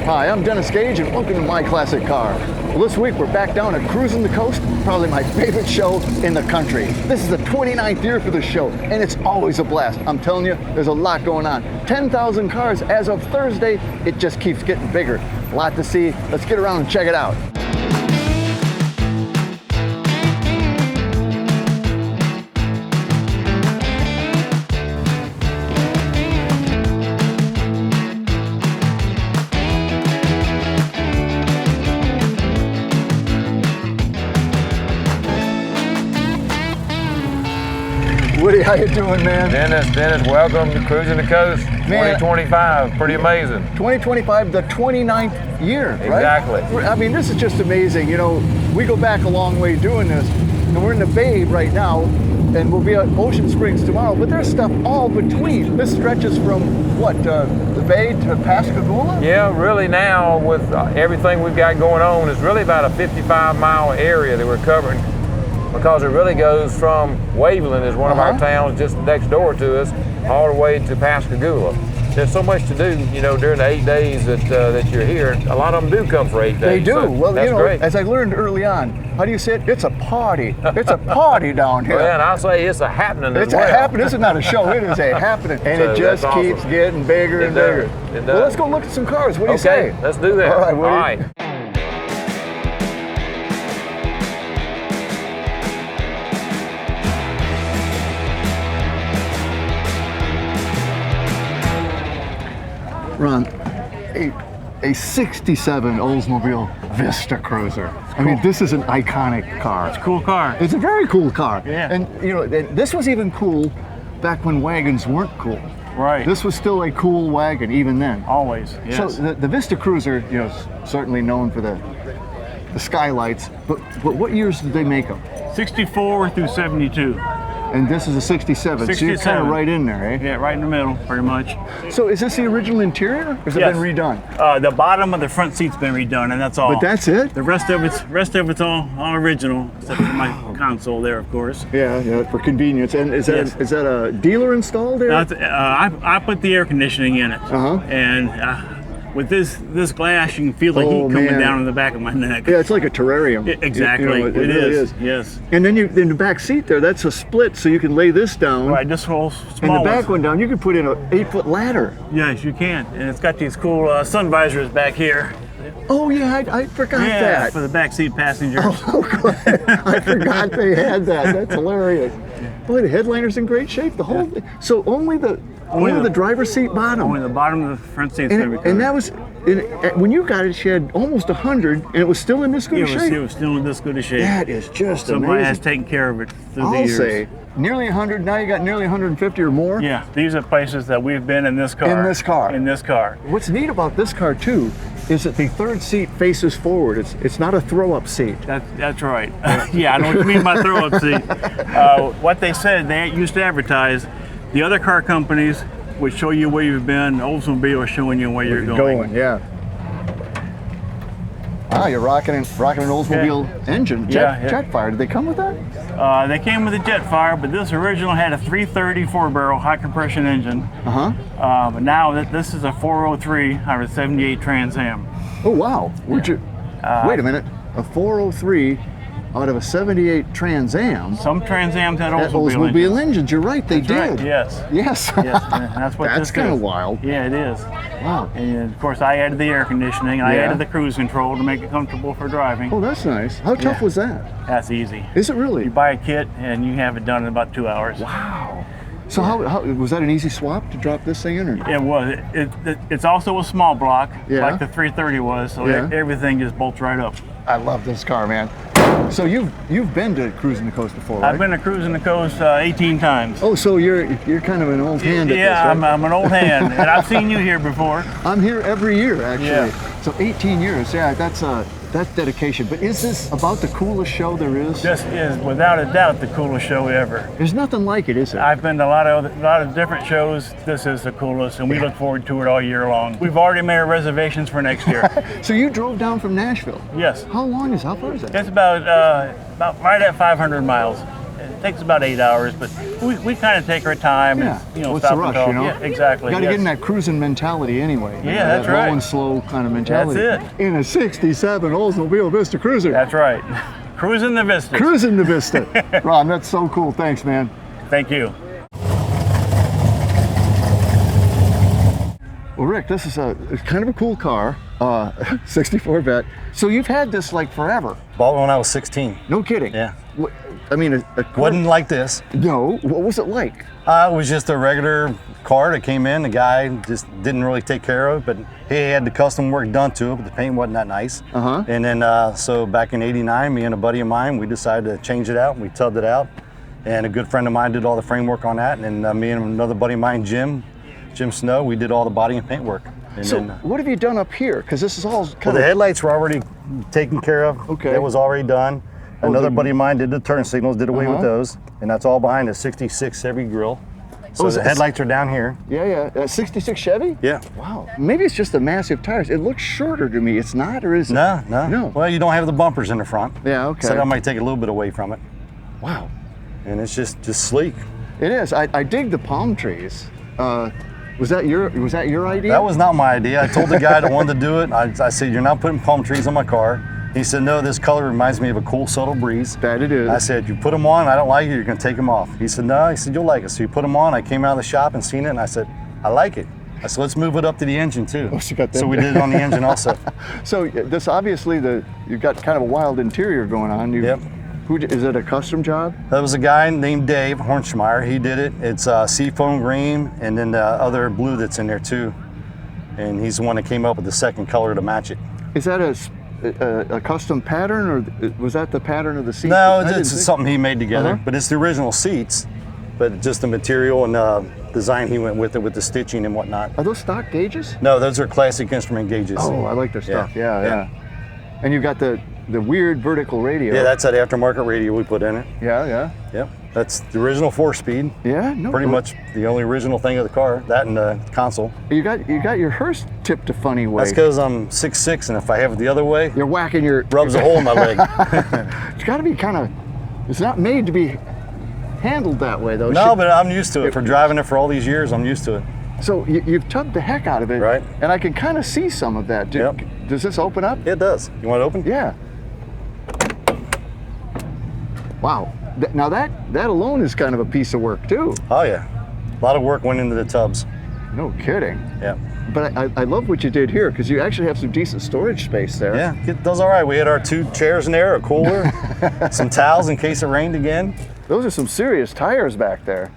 Hi, I'm Dennis Gage and welcome to My Classic Car. Well, this week we're back down at Cruisin the Coast, probably my favorite show in the country. This is the 29th year for the show and it's always a blast. I'm telling you, there's a lot going on. 10,000 cars as of Thursday. It just keeps getting bigger. A lot to see. Let's get around and check it out. Woody, how you doing, man? Dennis, welcome to Cruisin the Coast, man, 2025. Pretty amazing. 2025, the 29th year, right? Exactly. I mean, this is just amazing. You know, we go back a long way doing this, and we're in the Bay right now, and we'll be at Ocean Springs tomorrow, but there's stuff all between. This stretches from, what, the Bay to Pascagoula? Yeah, really now, with everything we've got going on, it's really about a 55-mile area that we're covering, because it really goes from Waveland is one of our towns just next door to us, all the way to Pascagoula. There's so much to do, you know, during the 8 days that you're here. A lot of them do come for 8 days. They do. So well, that's you know, great. as I learned early on, how do you say it? It's a party. It's a party down here. Well, and I'll say it's a happening as well. It's a happening. This is not a show. It is a happening. And So it just that's keeps awesome. getting bigger and bigger. It does. Well, let's go look at some cars. What do you say? Okay, let's do that. All right, Woody. All right. Ron, a 67 Oldsmobile Vista Cruiser. I mean, this is an iconic car. It's a cool car. It's a very cool car. Yeah. And, you know, this was even cool back when wagons weren't cool. Right. This was still a cool wagon even then. Always, yes. So the Vista Cruiser, you know, certainly known for the skylights, but what years did they make them? 64 through 72. And this is a 67, so you're kind of right in there, eh? Yeah, right in the middle, pretty much. So is this the original interior, or has it Yes. been redone? The bottom of the front seat's been redone, and that's all. But that's it? The rest of it's all original, except for my console there, of course. Yeah, for convenience. And is that Yes. is that a dealer installed there? I put the air conditioning in it, and with this glass, you can feel the heat coming down in the back of my neck. Yeah, it's like a terrarium. Exactly, You know, it really is. Yes. And then in the back seat there, that's a split, so you can lay this down. Right, this whole And small the back one down, you can put in an 8-foot ladder. Yes, you can, and it's got these cool sun visors back here. Oh yeah, I forgot that. For the backseat passengers. Oh, good. I forgot they had that. That's hilarious. Boy, the headliner's in great shape. The whole thing. So only the driver's seat bottom. Only the bottom of the front seat's going to be covered. And that was when you got it. She had almost 100, and it was still in this good of shape. It was still in this good a shape. That is just Somebody amazing. has taken care of it through the I'll years. say nearly 100. Now you got nearly 150 or more. Yeah, these are places that we've been in this car. In this car. In this car. What's neat about this car too is that the third seat faces forward. It's not a throw-up seat. That's right. Yeah, I know what you mean by throw-up seat. What they said, they used to advertise, the other car companies would show you where you've been. Oldsmobile is showing you where you're going. Yeah. Ah, you're rocking an Oldsmobile engine, Jetfire. Did they come with that? They came with a Jetfire, but this original had a 330 4-barrel high compression engine. But now this is a 403 out of a 78 Trans Am. Oh wow! Wait a minute, a 403 out of a 78 Trans Am. Some Trans Ams had Oldsmobile engines. You're right, they did. Right. Yes. Yes. Yes. That's what That's kind of wild. Yeah, it is. Wow. And of course, I added the air conditioning. And I added the cruise control to make it comfortable for driving. Oh, that's nice. How tough was that? That's easy. Is it really? You buy a kit and you have it done in about 2 hours. Wow. So how was that an easy swap to drop this thing in? Or? It was. It's also a small block, like the 330 was. So everything just bolts right up. I love this car, man. So you've been to Cruisin the Coast before, right? I've been to Cruisin the Coast 18 times. Oh, so you're kind of an old hand at this, right? I'm an old hand, and I've seen you here before. I'm here every year, actually. Yeah. So 18 years, that's dedication. But is this about the coolest show there is? This is, without a doubt, the coolest show ever. There's nothing like it, is there? I've been to a lot of different shows. This is the coolest, and we look forward to it all year long. We've already made our reservations for next year. So you drove down from Nashville? Yes. How far is that? It's about right at 500 miles. It takes about 8 hours, but we kind of take our time and What's stop the rush, and talk. you know? Yeah, exactly. Got to get in that cruising mentality anyway. Yeah, that's that right. Low and slow kind of mentality. That's it. In a 67 Oldsmobile Vista Cruiser. That's right. Cruising the Vista. Cruising the Vista. Ron, that's so cool. Thanks, man. Thank you. Well, Rick, this is it's kind of a cool car, 64 Vet. So you've had this like forever. Bought it when I was 16. No kidding. Yeah. I mean, Wasn't like this. No. What was it like? It was just a regular car that came in. The guy just didn't really take care of it, but he had the custom work done to it, but the paint wasn't that nice. And then, so back in '89, me and a buddy of mine, we decided to change it out, and we tubbed it out. And a good friend of mine did all the framework on that, and then me and another buddy of mine, Jim Snow, we did all the body and paint work. And So then, what have you done up here? Because this is all well, kind the of... headlights were already taken care of. Okay. That was already done. Another the- buddy of mine did the turn signals, did away with those, and that's all behind the '66 Chevy grill. So is the it- headlights are down here. Yeah. 66 Chevy? Yeah. Wow. Maybe it's just the massive tires. It looks shorter to me. It's not, or is it? No. Well, you don't have the bumpers in the front. Yeah, okay. So that might take a little bit away from it. Wow. And it's just sleek. It is. I dig the palm trees. Was that your idea? That was not my idea. I told the guy that wanted to do it, I said, you're not putting palm trees on my car. He said, no, this color reminds me of a cool, subtle breeze. That it is. I said, you put them on, I don't like it, you're gonna take them off. He said, no, he said, you'll like it. So he put them on, I came out of the shop and seen it, and I said, I like it. I said, let's move it up to the engine too. Oh, so you got that So we there. did it on the engine also. So this obviously you've got kind of a wild interior going on. Yep. Is it a custom job? That was a guy named Dave Hornschmeyer. He did it. It's seafoam green and then the other blue that's in there too. And he's the one that came up with the second color to match it. Is that a custom pattern, or was that the pattern of the seat? No, I didn't it's think- something he made together, Uh-huh. but it's the original seats, but just the material and design he went with it with the stitching and whatnot. Are those stock gauges? No, those are classic instrument gauges. Oh, I like their stuff. Yeah, Yeah. yeah. And you've got the weird vertical radio. Yeah, that's that aftermarket radio we put in it. Yeah. Yep, that's the original 4-speed. Yeah. No. Pretty much the only original thing of the car, that and the console. You got your hearse tipped a funny way. That's because I'm 6'6", and if I have it the other way, You're whacking your. rubs a hole in my leg. It's got to be kind of. It's not made to be handled that way though. No, but I'm used to it. For driving it for all these years, I'm used to it. So you've tubbed the heck out of it. Right. And I can kind of see some of that. Yep. Does this open up? It does. You want it open? Yeah. Wow. Now that alone is kind of a piece of work too. Oh yeah. A lot of work went into the tubs. No kidding. Yeah. But I love what you did here because you actually have some decent storage space there. Yeah, it does all right. We had our 2 chairs in there, a cooler, some towels in case it rained again. Those are some serious tires back there.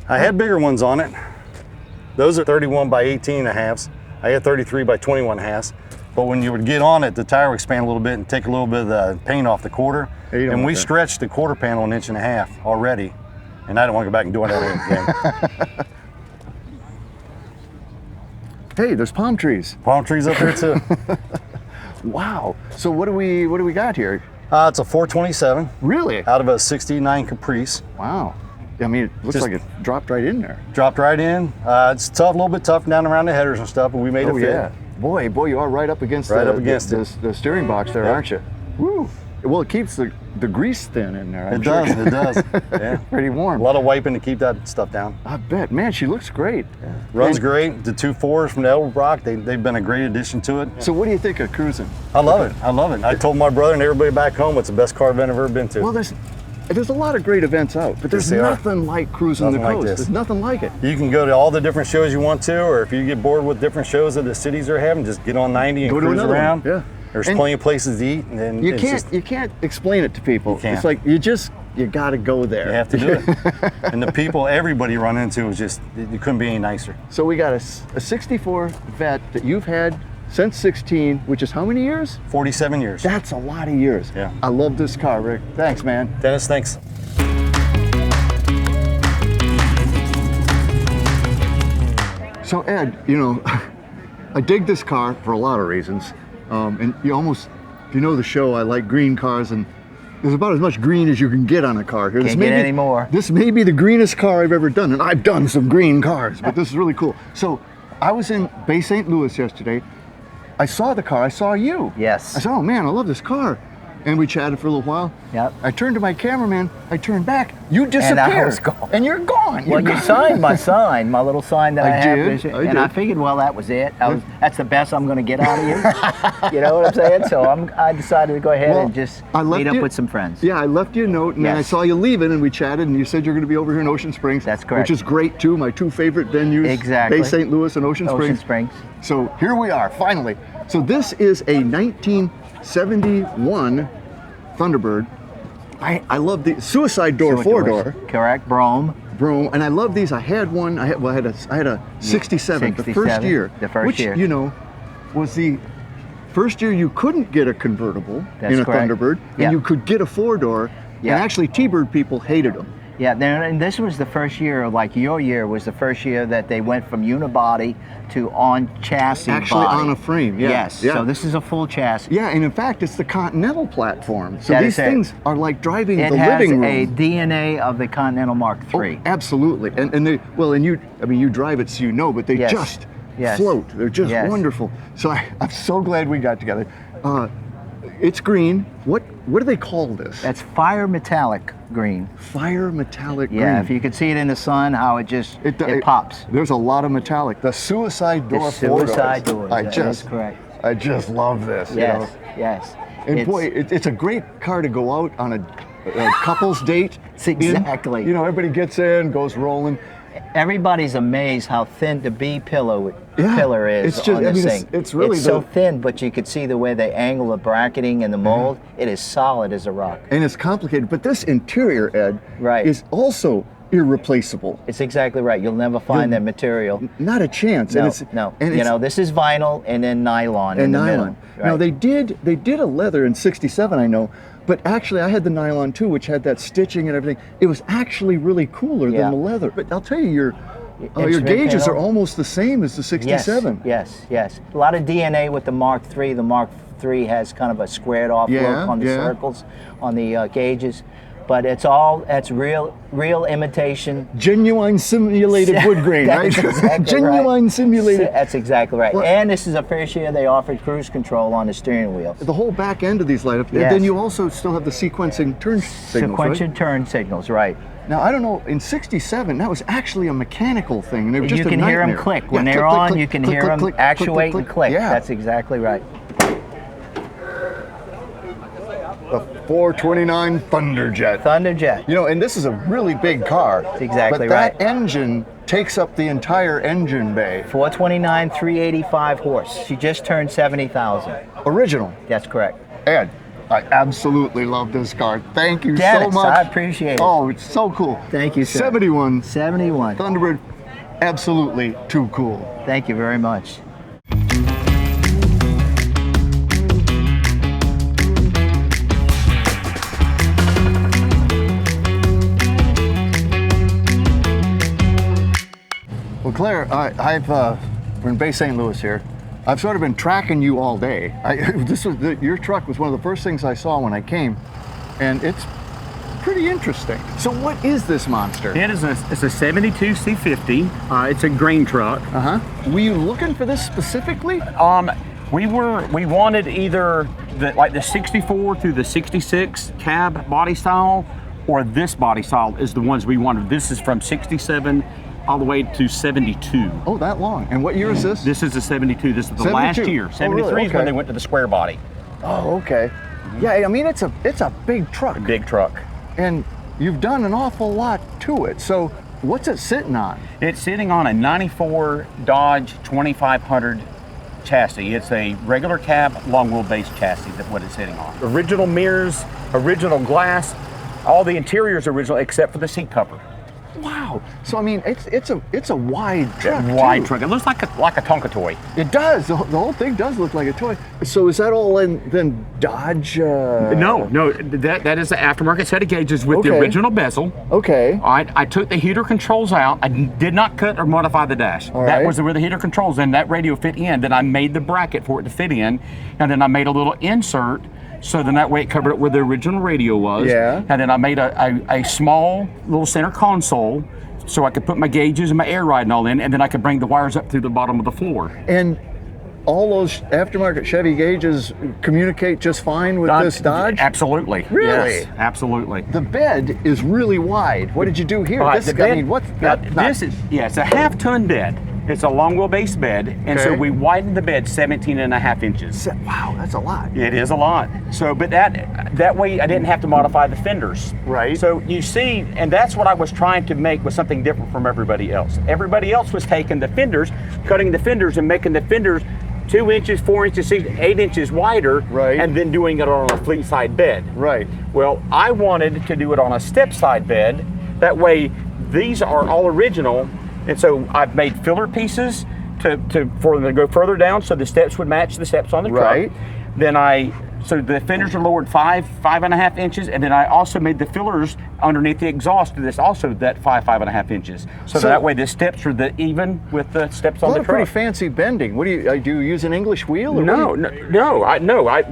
I had bigger ones on it. Those are 31 by 18 and a halves. I had 33 by 21 and a halves. But when you would get on it, the tire would expand a little bit and take a little bit of the paint off the quarter. Yeah, you don't And want we that. stretched the quarter panel 1.5 inches already. And I don't want to go back and do that again. Hey, there's palm trees. Palm trees up there too. Wow. So what do we got here? It's a 427 Really? out of a 69 Caprice. Wow. I mean, it looks Just- like it dropped right in there. Dropped right in. It's tough, a little bit tough down around the headers and stuff, but we made it Oh fit. yeah. Boy, you are right up against Right up against the steering box there, Yeah. aren't you? Woo. Well, it keeps the grease thin in there. I'm It sure. does, it does. Yeah. Pretty A warm. lot of wiping to keep that stuff down. I bet. Man, she looks great. Runs And- great. The 2.4s from the Elbrock, they've been a great addition to it. So what do you think of cruising? I love it. I love it. I told my brother and everybody back home it's the best car event I've ever been to. Well, there's a lot of great events out, but there's Yes, they are. nothing like Cruising the Nothing like Coast. this. There's nothing like it. You can go to all the different shows you want to, or if you get bored with different shows that the cities are having, just get on 90 and Go to cruise another one, around. yeah. There's And plenty of places to eat. And You it's can't explain it to people. You can't. It's like you got to go there. you have to do it. And the people, everybody run into is just, you couldn't be any nicer. So we got a 64 Vet that you've had since 16, which is how many years? 47 years. That's a lot of years. Yeah. I love this car, Rick. Thanks, man. Dennis, thanks. So Ed, I dig this car for a lot of reasons. And you know the show, I like green cars, and there's about as much green as you can get on a car here. Can't get any more. This may be the greenest car I've ever done, and I've done some green cars, but this is really cool. So I was in Bay St. Louis yesterday. I saw the car, I saw you. Yes. I said, oh man, I love this car. and we chatted for a little while. Yep. I turned to my cameraman, I turned back, you disappeared. And I was gone. And you're gone. Well, you signed my sign, my little sign that I have. did, And I figured, well, that was it. That's the best I'm going to get out of you. You know what I'm saying? So I decided to go ahead and just meet up with some friends. Yeah, I left you a note, and then I saw you leaving, and we chatted, and you said you're going to be over here in Ocean Springs. That's correct. Which is great, too. My two favorite venues. Exactly. Bay St. Louis and Ocean Springs. Ocean Springs. So here we are, finally. So this is a 1971 Thunderbird. I love the suicide door, four-door. Correct, Brome, and I love these. I had one. I had a 67, the first year. The first year. Which, you know, was the first year you couldn't get a convertible in a Thunderbird, and you could get a four-door. And actually, T-Bird people hated them. Yeah, and this was the first year, like your year was the first year that they went from unibody to on chassis Actually body. on a frame, Yes, so this is a full chassis. Yeah, and in fact, it's the Continental platform. So these things are like driving the living room. It has a DNA of the Continental Mark III. Oh, absolutely, and they, well, and you, I mean, you drive it so you know, but they just float. They're just wonderful. So I'm so glad we got together. It's green. What do they call this? That's fire metallic green. Fire metallic green. Yeah, if you could see it in the sun, how it just it pops. There's a lot of metallic. The suicide door. The suicide door. That is correct. I just love this. Yes, you know? yes. And boy, it's a great car to go out on a couple's date. Exactly. You know, everybody gets in, goes rolling. Everybody's amazed how thin the B pillar is. It's just, on this thing. It's really so thin, but you could see the way they angle the bracketing and the mold. It is solid as a rock. And it's complicated, but this interior, Ed, is also irreplaceable. It's exactly right. You'll never find that material. Not a chance. No, and you know, this is vinyl and then nylon in the middle. Right. Now they did a leather in '67, I know. But actually, I had the nylon too, which had that stitching and everything. It was actually really cooler than the leather. But I'll tell you, your gauges are almost the same as the '67. Yes. A lot of DNA with the Mark III. The Mark III has kind of a squared off look on the circles, on the gauges. But that's real imitation. Genuine simulated wood grain, right? Exactly Genuine simulated. That's exactly right. Well, and this is the first year they offered cruise control on the steering wheel. The whole back end of these light up. And then you also still have the sequencing turn signals, Sequential turn signals, right. Now, I don't know, in '67, that was actually a mechanical thing. And it was just you can hear them click. When they're on, you can hear them actuate and click. Yeah. That's exactly right. The 429 Thunderjet. You know, and this is a really big car. That's exactly right. But that engine takes up the entire engine bay. 429, 385 horse. She just turned 70,000. Original. That's correct. Ed, I absolutely love this car. Thank you so much. I appreciate it. Oh, it's so cool. Thank you, sir. 71 Thunderbird, absolutely too cool. Thank you very much. Well, Claire, we're in Bay St. Louis here. I've sort of been tracking you all day. Your truck was one of the first things I saw when I came, and it's pretty interesting. So what is this monster? It's a 72 C50. It's a grain truck. Were you looking for this specifically? We wanted either the 64 through the 66 cab body style, or this body style is the ones we wanted. This is from 67 all the way to 72. Oh, that long. And what year is this? This is the 72. This is the last year. 73 is when they went to the square body. Oh, okay. Yeah, I mean, it's a big truck. A big truck. And you've done an awful lot to it. So what's it sitting on? It's sitting on a 94 Dodge 2500 chassis. It's a regular cab, long wheelbase chassis. That's what it's sitting on. Original mirrors, original glass, all the interiors original except for the seat cover. Wow. So I mean, it's a wide truck. Wide truck. It looks like a Tonka toy. It does. The whole thing does look like a toy. So is that all in then Dodge? No. That is the aftermarket set of gauges with the original bezel. Okay. I took the heater controls out. I did not cut or modify the dash. That was where the heater controls in. That radio fit in. Then I made the bracket for it to fit in, and then I made a little insert. So then that way it covered it where the original radio was. Yeah. And then I made a small little center console so I could put my gauges and my air ride and all in, and then I could bring the wires up through the bottom of the floor. And all those aftermarket Chevy gauges communicate just fine with this Dodge? Absolutely. Really? Yes, absolutely. The bed is really wide. What did you do here? This, the bed, I mean, what's this is, it's a half-ton bed. It's a long wheelbase bed, and so we widened the bed 17.5 inches. Wow, that's a lot. It is a lot. So, but that way I didn't have to modify the fenders. Right. So you see, and that's what I was trying to make was something different from everybody else. Everybody else was taking the fenders, cutting the fenders, and making the fenders 2 inches, 4 inches, 6, 8 inches wider, right, and then doing it on a fleet side bed. Right. Well, I wanted to do it on a step side bed. That way, these are all original. And so I've made filler pieces for them to go further down, so the steps would match the steps on the truck. Right. Then so the fenders are lowered 5.5 inches, and then I also made the fillers underneath the exhaust that's also that 5.5 inches. So that way the steps are even with the steps on the truck. Pretty fancy bending. What do you use an English wheel? Or no.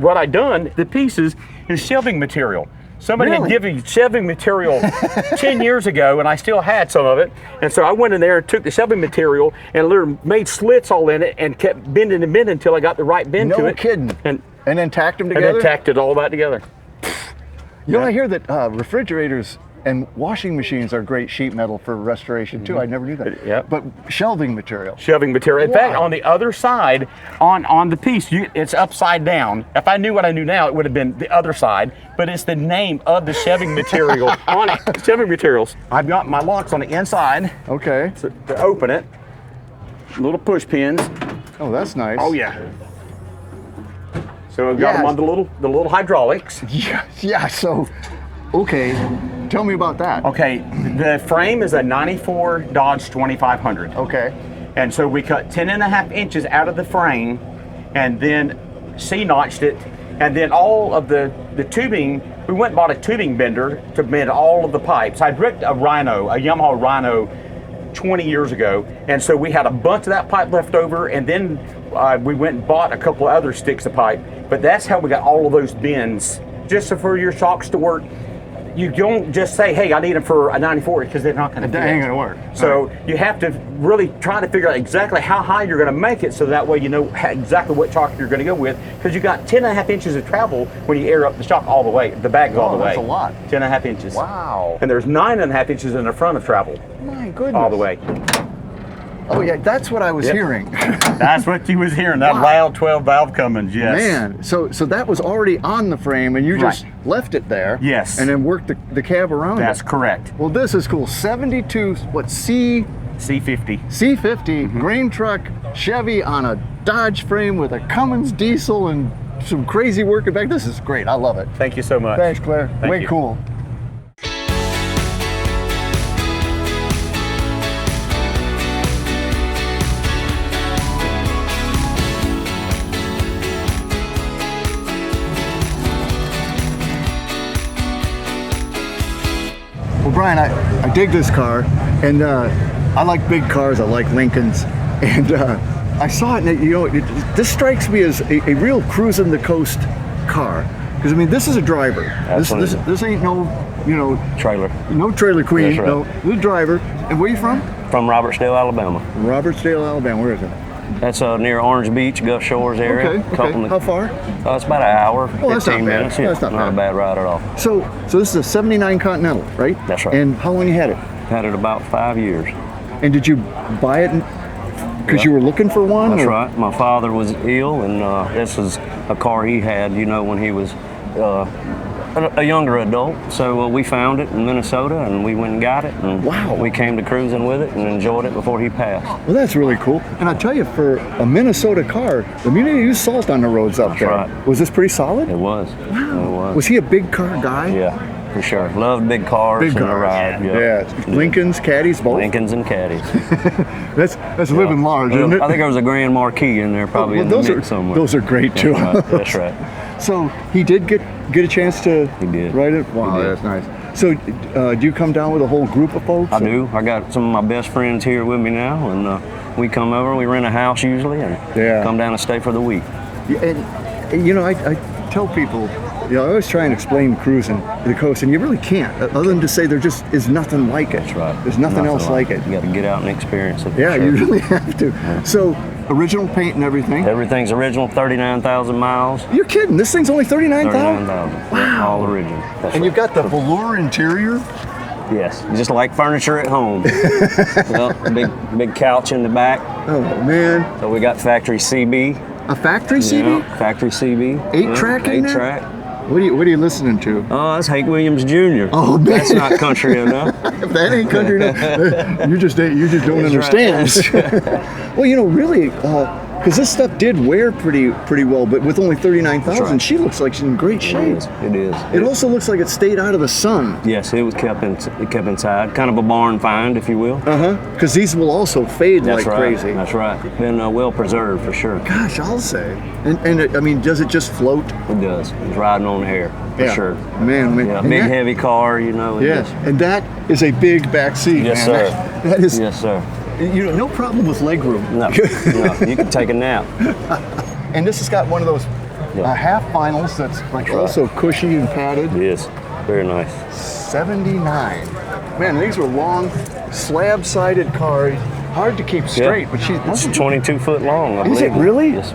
What I done, the pieces is shelving material. Somebody had given me shelving material 10 years ago, and I still had some of it. And so I went in there and took the shelving material and literally made slits all in it and kept bending and bending until I got the right bend to it. No kidding. And then tacked them together? And then tacked it all back together. You know, I hear that refrigerators and washing machines are great sheet metal for restoration too. I never knew that. Yep. But shelving material. Shelving material. In fact, on the other side, on the piece, it's upside down. If I knew what I knew now, it would have been the other side. But it's the name of the shelving material on it. Shelving materials. I've got my locks on the inside. Okay. So to open it, little push pins. Oh, that's nice. Oh yeah. So I've got them on the little hydraulics. Yeah. So, okay. Tell me about that. Okay, the frame is a 94 Dodge 2500. Okay. And so we cut 10.5 inches out of the frame and then C-notched it. And then all of the tubing, we went and bought a tubing bender to bend all of the pipes. I'd ripped a Yamaha Rhino 20 years ago. And so we had a bunch of that pipe left over, and then we went and bought a couple of other sticks of pipe. But that's how we got all of those bends. Just so for your shocks to work, you don't just say, hey, I need them for a 94, because they're not going to fit. That ain't going to work. So you have to really try to figure out exactly how high you're going to make it, so that way you know exactly what shock you're going to go with, because you got 10.5 inches of travel when you air up the shock all the way, the bag's all the way. That's a lot. 10.5 inches. Wow. And there's 9.5 inches in the front of travel. My goodness. All the way. Oh yeah, that's what I was hearing. That's what you was hearing, that loud 12 valve Cummins, yes. Man, so that was already on the frame and you just left it there. Yes. And then worked the cab around it. That's correct. Well, this is cool. 72, C50. C50, grain truck, Chevy on a Dodge frame with a Cummins diesel and some crazy work in back. This is great. I love it. Thank you so much. Thanks, Claire. Thank Way you. cool. Well, Brian, I dig this car, and I like big cars. I like Lincolns, and I saw it, and this strikes me as a real Cruisin the Coast car. Because I mean, this is a driver. This ain't no, trailer. No trailer queen. That's right. No, this is a driver. And where are you from? From Robertsdale, Alabama. Robertsdale, Alabama. Where is it? That's near Orange Beach, Gulf Shores area. Okay. How far? It's about an hour, That's 15 not bad. minutes. Yeah, That's not a bad ride at all. So this is a 79 Continental, right? That's right. And how long you had it? Had it about 5 years. And did you buy it because you were looking for one? That's right. My father was ill, and this is a car he had, when he was a younger adult. So we found it in Minnesota, and we went and got it. And we came to cruising with it and enjoyed it before he passed. Well, that's really cool. And I tell you, for a Minnesota car, the community used salt on the roads up there. Right. Was this pretty solid? It was. Wow. It was. Was he a big car guy? Yeah, for sure. Loved big cars. Big and cars. the ride. Yeah. Lincolns, caddies, both. Lincolns and caddies. That's living large, isn't it? I think there was a Grand Marquis in there, probably in the mix somewhere. Those are great too. That's right. So he did get a chance to ride it? Wow, He did. that's nice. So do you come down with a whole group of folks? I do. I got some of my best friends here with me now, and we come over, we rent a house usually, and come down and stay for the week. Yeah, and I tell people, I always try and explain Cruisin the Coast, and you really can't, other than to say there just is nothing like it. That's right. There's nothing else like it. You got to get out and experience it. Yeah, sure. you really have to. Yeah. So Original paint and everything. Everything's original, 39,000 miles. You're kidding? This thing's only 39,000? 39,000. Wow. All original. That's And right. you've got the velour interior. Yes, just like furniture at home. Well, big couch in the back. Oh man. So we got factory CB. A factory CD? Yeah, factory CB. 8-track in there? 8-track. What are you listening to? Oh, that's Hank Williams Jr. Oh, man. That's not country enough. If that ain't country enough, you just don't understand. Well, you know, really, because this stuff did wear pretty well, but with only 39,000, right. she looks like she's in great shape. It is. It also looks like it stayed out of the sun. Yes, it was kept inside. Kind of a barn find, if you will. Because these will also fade That's like right. crazy. That's right. Been well preserved for sure. Gosh, I'll say. And I mean, does it just float? It does. It's riding on the air for sure. Man. Yeah, And big that- heavy car, you know. Yes, and that is a big back seat, Yes, man. sir. That is, Yes, sir. you know, no problem with leg room. No, you can take a nap. And this has got one of those Yeah. half vinyls that's like also cushy and padded. Yes, very nice. 79. Man, these were long, slab-sided cars. Hard to keep straight, but It's 22 foot long, I Is believe. it really? Yes.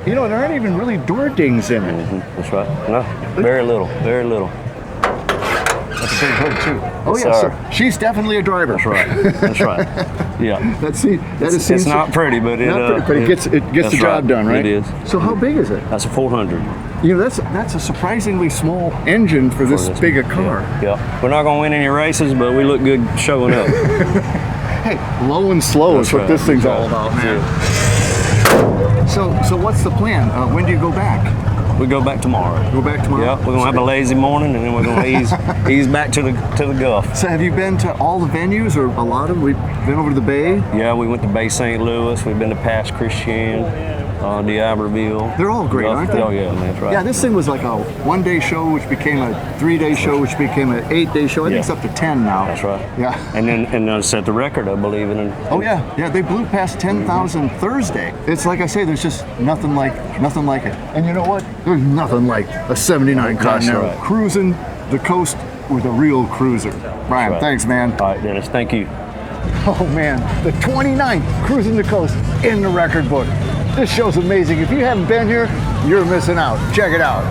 You know, there aren't even really door dings in it. That's right. No, very little, very little. That's a big hood too. Oh Yes, yeah, sir. so she's definitely a driver. That's right. That's right. Yeah. It's not pretty, but it gets the that's job right. done, right? It is. So how big is it? That's a 400. You know, that's a surprisingly small engine for this big a car. Yeah. We're not gonna win any races, but we look good showing up. Hey, low and slow is That's what right. this thing's That's all right. about, man. So what's the plan? When do you go back? We go back tomorrow. Go back tomorrow? Yeah, we're gonna have a lazy morning, and then we're gonna ease back to the Gulf. So have you been to all the venues, or a lot of them? We've been over to the Bay. Yeah, we went to Bay St. Louis. We've been to Pass Christian, D'Iberville. They're all great, aren't they? Oh yeah, that's right. Yeah, this thing was like a 1-day show, which became a 3-day show, which became an 8-day show. I think it's up to 10 now. That's right. Yeah. And set the record, I believe. Oh yeah, they blew past 10,000 Thursday. It's like I say, there's just nothing like it. And you know what? There's nothing like a 79 Continental right. cruising the coast with a real cruiser. Brian, right. thanks, man. All right, Dennis, thank you. Oh man, the 29th Cruising the Coast in the record book. This show's amazing. If you haven't been here, you're missing out. Check it out.